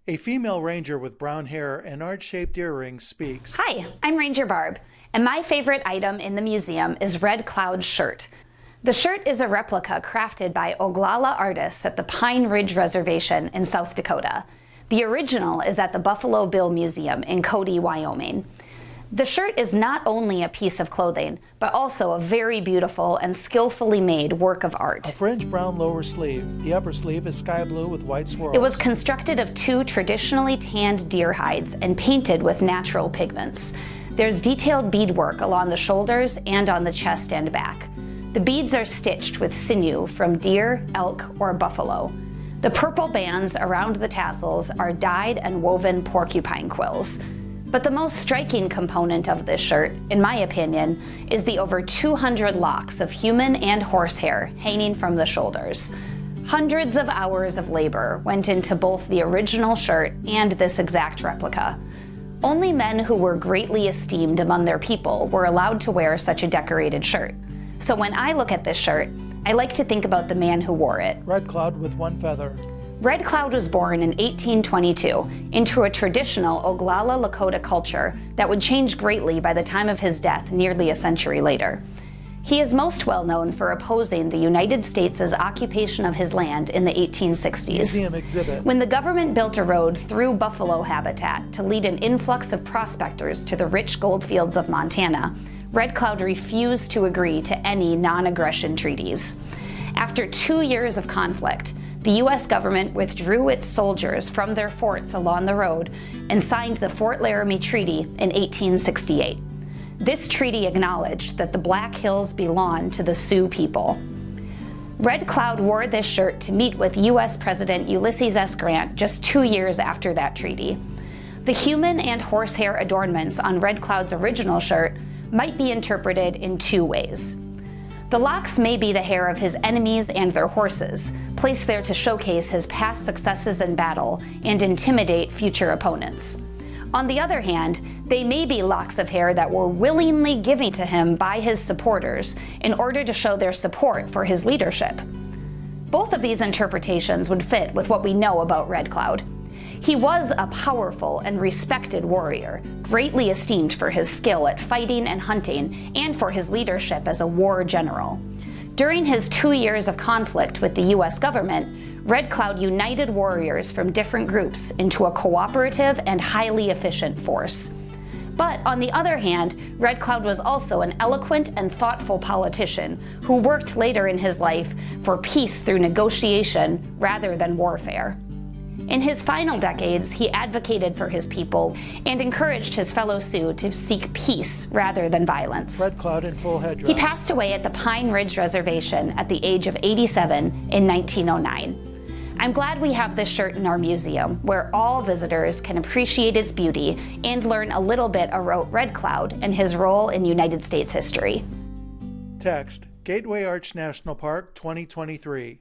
A female ranger with brown hair and arch-shaped earrings speaks. Hi, I'm Ranger Barb, and my favorite item in the museum is Red Cloud's shirt. The shirt is a replica crafted by Oglala artists at the Pine Ridge Reservation in South Dakota. The original is at the Buffalo Bill Museum in Cody, Wyoming. The shirt is not only a piece of clothing, but also a very beautiful and skillfully made work of art. A fringed brown lower sleeve. The upper sleeve is sky blue with white swirls. It was constructed of 2 traditionally tanned deer hides and painted with natural pigments. There's detailed beadwork along the shoulders and on the chest and back. The beads are stitched with sinew from deer, elk, or buffalo. The purple bands around the tassels are dyed and woven porcupine quills. But the most striking component of this shirt, in my opinion, is the over 200 locks of human and horse hair hanging from the shoulders. Hundreds of hours of labor went into both the original shirt and this exact replica. Only men who were greatly esteemed among their people were allowed to wear such a decorated shirt. So when I look at this shirt, I like to think about the man who wore it. Red Cloud with one feather. Red Cloud was born in 1822 into a traditional Oglala Lakota culture that would change greatly by the time of his death nearly a century later. He is most well known for opposing the United States' occupation of his land in the 1860s. Museum exhibit. When the government built a road through buffalo habitat to lead an influx of prospectors to the rich gold fields of Montana, Red Cloud refused to agree to any non-aggression treaties. After 2 years of conflict, the U.S. government withdrew its soldiers from their forts along the road and signed the Fort Laramie Treaty in 1868. This treaty acknowledged that the Black Hills belonged to the Sioux people. Red Cloud wore this shirt to meet with U.S. President Ulysses S. Grant just 2 years after that treaty. The human and horsehair adornments on Red Cloud's original shirt might be interpreted in 2 ways. The locks may be the hair of his enemies and their horses, placed there to showcase his past successes in battle and intimidate future opponents. On the other hand, they may be locks of hair that were willingly given to him by his supporters in order to show their support for his leadership. Both of these interpretations would fit with what we know about Red Cloud. He was a powerful and respected warrior, greatly esteemed for his skill at fighting and hunting and for his leadership as a war general. During his 2 years of conflict with the U.S. government, Red Cloud united warriors from different groups into a cooperative and highly efficient force. But on the other hand, Red Cloud was also an eloquent and thoughtful politician who worked later in his life for peace through negotiation rather than warfare. In his final decades, he advocated for his people and encouraged his fellow Sioux to seek peace rather than violence. Red Cloud in full headdress. He passed away at the Pine Ridge Reservation at the age of 87 in 1909. I'm glad we have this shirt in our museum, where all visitors can appreciate its beauty and learn a little bit about Red Cloud and his role in United States history. Text: Gateway Arch National Park 2023.